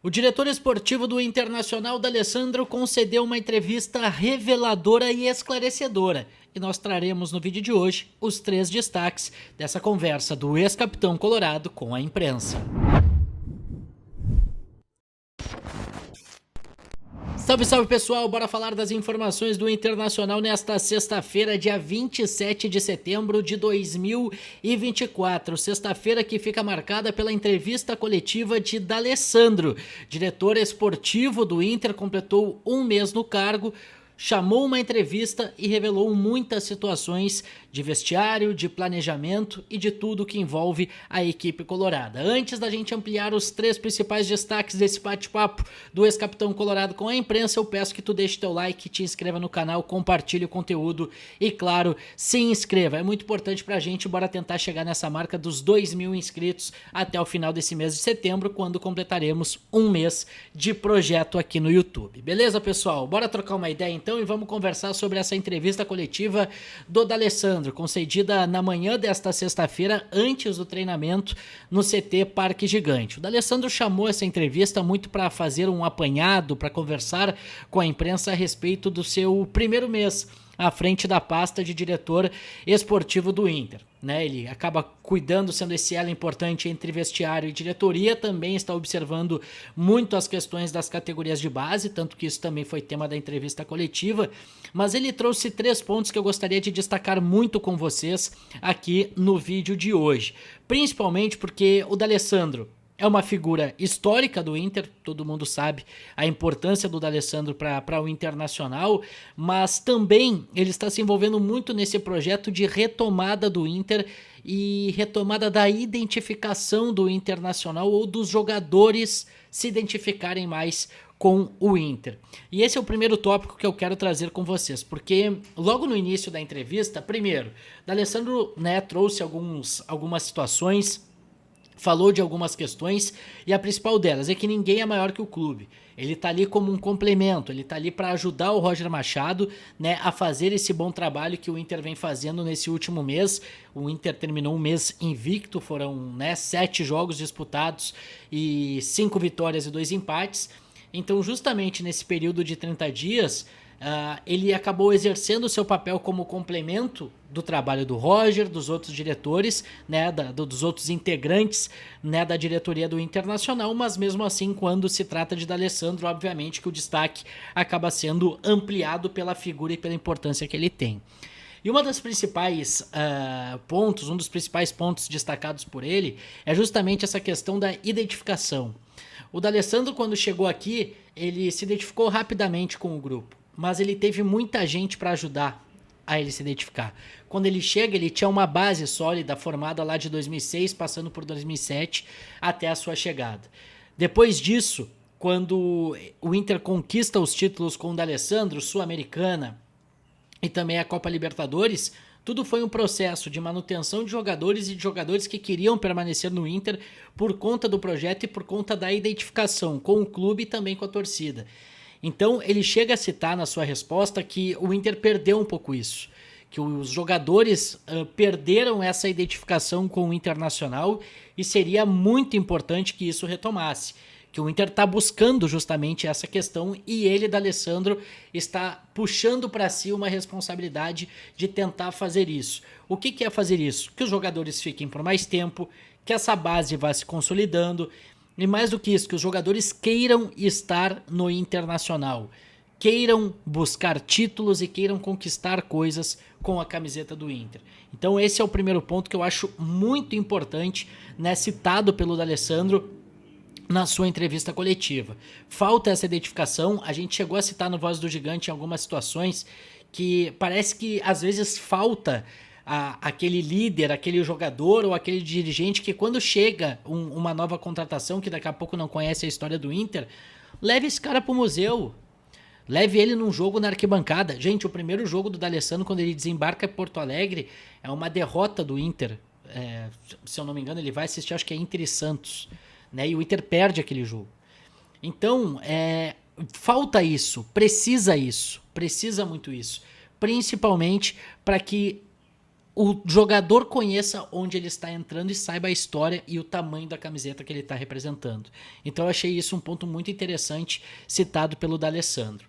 O diretor esportivo do Internacional, D'Alessandro, concedeu uma entrevista reveladora e esclarecedora. E nós traremos no vídeo de hoje os 3 destaques dessa conversa do ex-capitão colorado com a imprensa. Salve, salve pessoal, bora falar das informações do Internacional nesta sexta-feira, dia 27 de setembro de 2024. Sexta-feira que fica marcada pela entrevista coletiva de D'Alessandro. Diretor esportivo do Inter, completou um mês no cargo, chamou uma entrevista e revelou muitas situações de vestiário, de planejamento e de tudo que envolve a equipe colorada. Antes da gente ampliar os 3 principais destaques desse bate-papo do ex-capitão colorado com a imprensa, eu peço que tu deixe teu like, te inscreva no canal, compartilhe o conteúdo e, claro, se inscreva. É muito importante pra gente, bora tentar chegar nessa marca dos 2.000 inscritos até o final desse mês de setembro, quando completaremos um mês de projeto aqui no YouTube. Beleza, pessoal? Bora trocar uma ideia então e vamos conversar sobre essa entrevista coletiva do D'Alessandro, concedida na manhã desta sexta-feira, antes do treinamento no CT Parque Gigante. O D'Alessandro chamou essa entrevista muito para fazer um apanhado, para conversar com a imprensa a respeito do seu primeiro mês à frente da pasta de diretor esportivo do Inter. Ele acaba cuidando, sendo esse elo importante entre vestiário e diretoria, também está observando muito as questões das categorias de base, tanto que isso também foi tema da entrevista coletiva, mas ele trouxe 3 pontos que eu gostaria de destacar muito com vocês aqui no vídeo de hoje, principalmente porque o D'Alessandro é uma figura histórica do Inter, todo mundo sabe a importância do D'Alessandro para o Internacional, mas também ele está se envolvendo muito nesse projeto de retomada do Inter e retomada da identificação do Internacional, ou dos jogadores se identificarem mais com o Inter. E esse é o primeiro tópico que eu quero trazer com vocês, porque logo no início da entrevista, primeiro, D'Alessandro trouxe algumas situações, falou de algumas questões, e a principal delas é que ninguém é maior que o clube. Ele tá ali como um complemento, ele tá ali para ajudar o Roger Machado, a fazer esse bom trabalho que o Inter vem fazendo nesse último mês. O Inter terminou um mês invicto, foram 7 jogos disputados e 5 vitórias e 2 empates. Então, justamente nesse período de 30 dias, ele acabou exercendo o seu papel como complemento do trabalho do Roger, dos outros diretores, dos outros integrantes da diretoria do Internacional, mas mesmo assim, quando se trata de D'Alessandro, obviamente que o destaque acaba sendo ampliado pela figura e pela importância que ele tem. E um dos principais pontos destacados por ele é justamente essa questão da identificação. O D'Alessandro, quando chegou aqui, ele se identificou rapidamente com o grupo, mas ele teve muita gente para ajudar a ele se identificar. Quando ele chega, ele tinha uma base sólida formada lá de 2006, passando por 2007 até a sua chegada. Depois disso, quando o Inter conquista os títulos com o D'Alessandro, Sul-Americana e também a Copa Libertadores, tudo foi um processo de manutenção de jogadores e de jogadores que queriam permanecer no Inter por conta do projeto e por conta da identificação com o clube e também com a torcida. Então ele chega a citar na sua resposta que o Inter perdeu um pouco isso, que os jogadores perderam essa identificação com o Internacional e seria muito importante que isso retomasse. Que o Inter está buscando justamente essa questão e ele, D'Alessandro, está puxando para si uma responsabilidade de tentar fazer isso. O que é fazer isso? Que os jogadores fiquem por mais tempo, que essa base vá se consolidando e, mais do que isso, que os jogadores queiram estar no Internacional, queiram buscar títulos e queiram conquistar coisas com a camiseta do Inter. Então esse é o primeiro ponto que eu acho muito importante, citado pelo D'Alessandro na sua entrevista coletiva. Falta essa identificação, a gente chegou a citar no Voz do Gigante em algumas situações que parece que às vezes falta aquele líder, aquele jogador ou aquele dirigente que quando chega uma nova contratação que daqui a pouco não conhece a história do Inter, leve esse cara pro museu, leve ele num jogo na arquibancada. Gente, o primeiro jogo do D'Alessandro quando ele desembarca em Porto Alegre é uma derrota do Inter, se eu não me engano ele vai assistir, acho que é Inter e Santos, e o Inter perde aquele jogo. Então, falta isso, precisa muito isso, principalmente para que o jogador conheça onde ele está entrando e saiba a história e o tamanho da camiseta que ele está representando. Então eu achei isso um ponto muito interessante citado pelo D'Alessandro.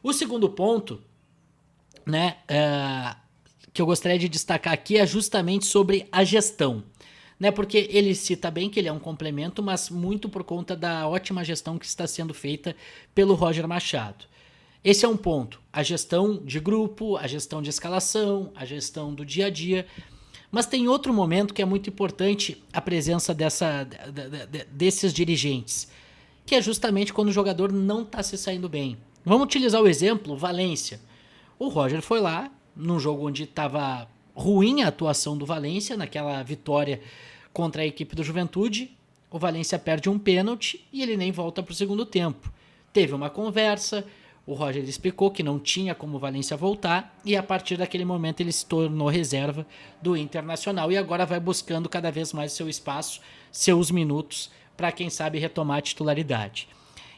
O segundo ponto, né, que eu gostaria de destacar aqui é justamente sobre a gestão. Né, porque ele cita bem que ele é um complemento, mas muito por conta da ótima gestão que está sendo feita pelo Roger Machado. Esse é um ponto, a gestão de grupo, a gestão de escalação, a gestão do dia a dia. Mas tem outro momento que é muito importante a presença desses dirigentes, que é justamente quando o jogador não está se saindo bem. Vamos utilizar o exemplo, Valência. O Roger foi lá, num jogo onde estava ruim a atuação do Valência, naquela vitória contra a equipe do Juventude. O Valência perde um pênalti e ele nem volta para o segundo tempo. Teve uma conversa, o Roger explicou que não tinha como o Valência voltar e a partir daquele momento ele se tornou reserva do Internacional e agora vai buscando cada vez mais seu espaço, seus minutos, para quem sabe retomar a titularidade.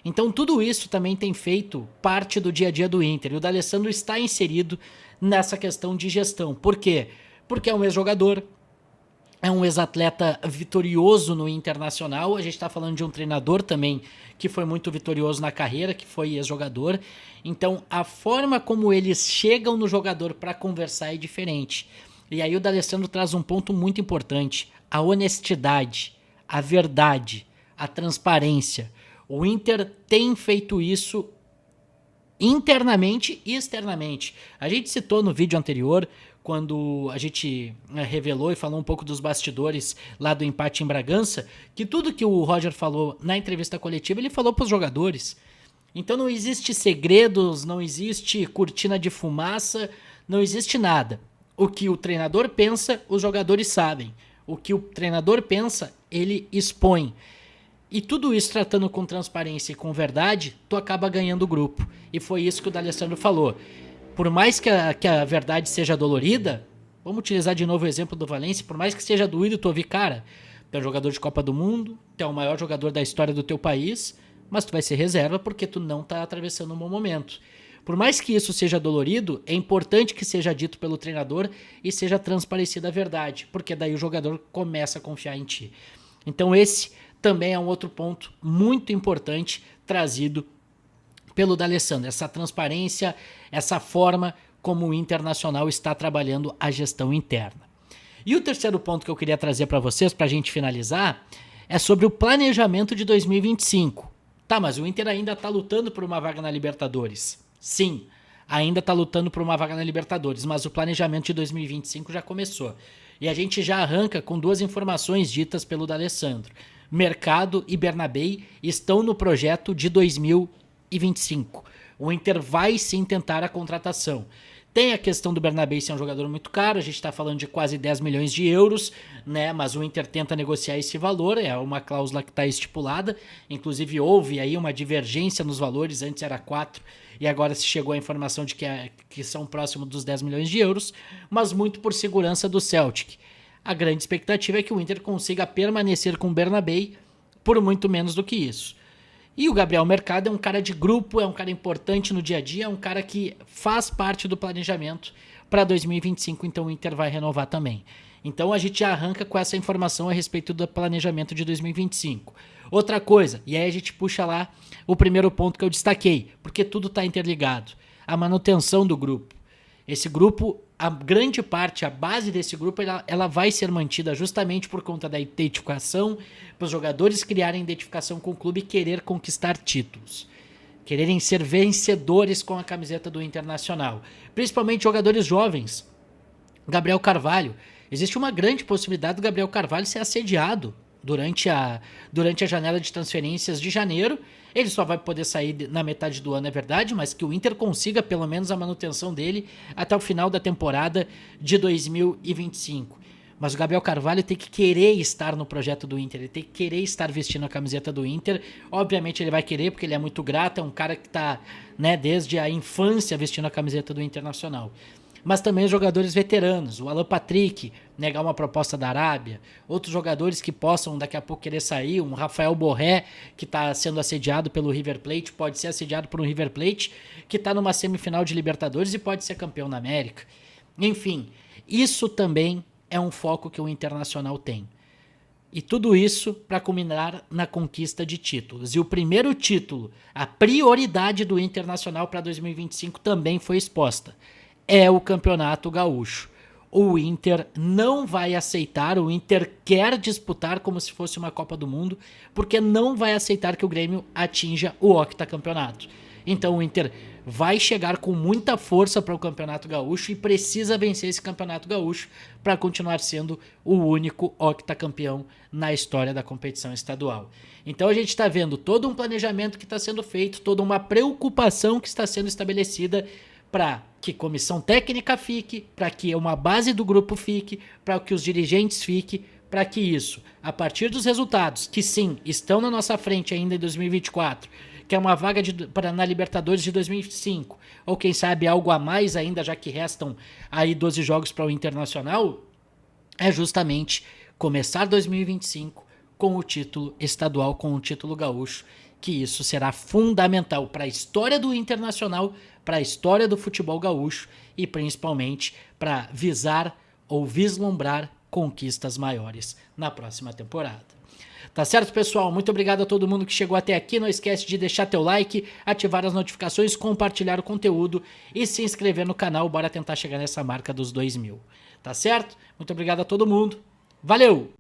Então tudo isso também tem feito parte do dia a dia do Inter e o D'Alessandro está inserido nessa questão de gestão. Por quê? Porque é um ex-jogador, é um ex-atleta vitorioso no Internacional, a gente está falando de um treinador também que foi muito vitorioso na carreira, que foi ex-jogador, então a forma como eles chegam no jogador para conversar é diferente. E aí o D'Alessandro traz um ponto muito importante, a honestidade, a verdade, a transparência. O Inter tem feito isso internamente e externamente. A gente citou no vídeo anterior, quando a gente revelou e falou um pouco dos bastidores lá do empate em Bragança, que tudo que o Roger falou na entrevista coletiva, ele falou para os jogadores. Então não existe segredos, não existe cortina de fumaça, não existe nada. O que o treinador pensa, os jogadores sabem. O que o treinador pensa, ele expõe. E tudo isso tratando com transparência e com verdade, tu acaba ganhando o grupo. E foi isso que o D'Alessandro falou. Por mais que a verdade seja dolorida, vamos utilizar de novo o exemplo do Valência, por mais que seja doído tu ouvir, cara, tu é um jogador de Copa do Mundo, tu é o maior jogador da história do teu país, mas tu vai ser reserva porque tu não tá atravessando um bom momento. Por mais que isso seja dolorido, é importante que seja dito pelo treinador e seja transparecida a verdade, porque daí o jogador começa a confiar em ti. Então esse também é um outro ponto muito importante trazido pelo D'Alessandro, essa transparência, essa forma como o Internacional está trabalhando a gestão interna. E o terceiro ponto que eu queria trazer para vocês, para a gente finalizar, é sobre o planejamento de 2025. Tá, mas o Inter ainda está lutando por uma vaga na Libertadores. Sim, ainda está lutando por uma vaga na Libertadores, mas o planejamento de 2025 já começou. E a gente já arranca com duas informações ditas pelo D'Alessandro. Mercado e Bernabei estão no projeto de 2025. O Inter vai sim tentar a contratação. Tem a questão do Bernabei ser um jogador muito caro, a gente está falando de quase 10 milhões de euros, né? Mas o Inter tenta negociar esse valor, é uma cláusula que está estipulada, inclusive houve aí uma divergência nos valores, antes era 4 e agora se chegou a informação de que são próximos dos 10 milhões de euros, mas muito por segurança do Celtic. A grande expectativa é que o Inter consiga permanecer com o Bernabei por muito menos do que isso. E o Gabriel Mercado é um cara de grupo, é um cara importante no dia a dia, é um cara que faz parte do planejamento para 2025, então o Inter vai renovar também. Então a gente já arranca com essa informação a respeito do planejamento de 2025. Outra coisa, e aí a gente puxa lá o primeiro ponto que eu destaquei, porque tudo está interligado, a manutenção do grupo. Esse grupo, a grande parte, a base desse grupo, ela vai ser mantida justamente por conta da identificação, para os jogadores criarem identificação com o clube e querer conquistar títulos. Quererem ser vencedores com a camiseta do Internacional. Principalmente jogadores jovens. Gabriel Carvalho. Existe uma grande possibilidade do Gabriel Carvalho ser assediado durante a janela de transferências de janeiro. Ele só vai poder sair na metade do ano, é verdade, mas que o Inter consiga pelo menos a manutenção dele até o final da temporada de 2025. Mas o Gabriel Carvalho tem que querer estar no projeto do Inter, ele tem que querer estar vestindo a camiseta do Inter. Obviamente ele vai querer, porque ele é muito grato, é um cara que está, né, desde a infância vestindo a camiseta do Internacional. Mas também os jogadores veteranos, o Alan Patrick, negar uma proposta da Arábia, outros jogadores que possam daqui a pouco querer sair, um Rafael Borré, que está sendo assediado pelo River Plate, pode ser assediado por um River Plate que está numa semifinal de Libertadores e pode ser campeão na América. Enfim, isso também é um foco que o Internacional tem. E tudo isso para culminar na conquista de títulos. E o primeiro título, a prioridade do Internacional para 2025 também foi exposta. É o Campeonato Gaúcho. O Inter não vai aceitar, o Inter quer disputar como se fosse uma Copa do Mundo, porque não vai aceitar que o Grêmio atinja o octacampeonato. Então o Inter vai chegar com muita força para o Campeonato Gaúcho e precisa vencer esse Campeonato Gaúcho para continuar sendo o único octacampeão na história da competição estadual. Então a gente está vendo todo um planejamento que está sendo feito, toda uma preocupação que está sendo estabelecida para que comissão técnica fique, para que uma base do grupo fique, para que os dirigentes fiquem, para que isso, a partir dos resultados, que sim, estão na nossa frente ainda em 2024, que é uma vaga na Libertadores de 2025, ou quem sabe algo a mais ainda, já que restam aí 12 jogos para o Internacional, é justamente começar 2025 com o título estadual, com o título gaúcho, que isso será fundamental para a história do Internacional, para a história do futebol gaúcho e principalmente para visar ou vislumbrar conquistas maiores na próxima temporada. Tá certo, pessoal? Muito obrigado a todo mundo que chegou até aqui. Não esquece de deixar teu like, ativar as notificações, compartilhar o conteúdo e se inscrever no canal. Bora tentar chegar nessa marca dos 2.000. Tá certo? Muito obrigado a todo mundo. Valeu!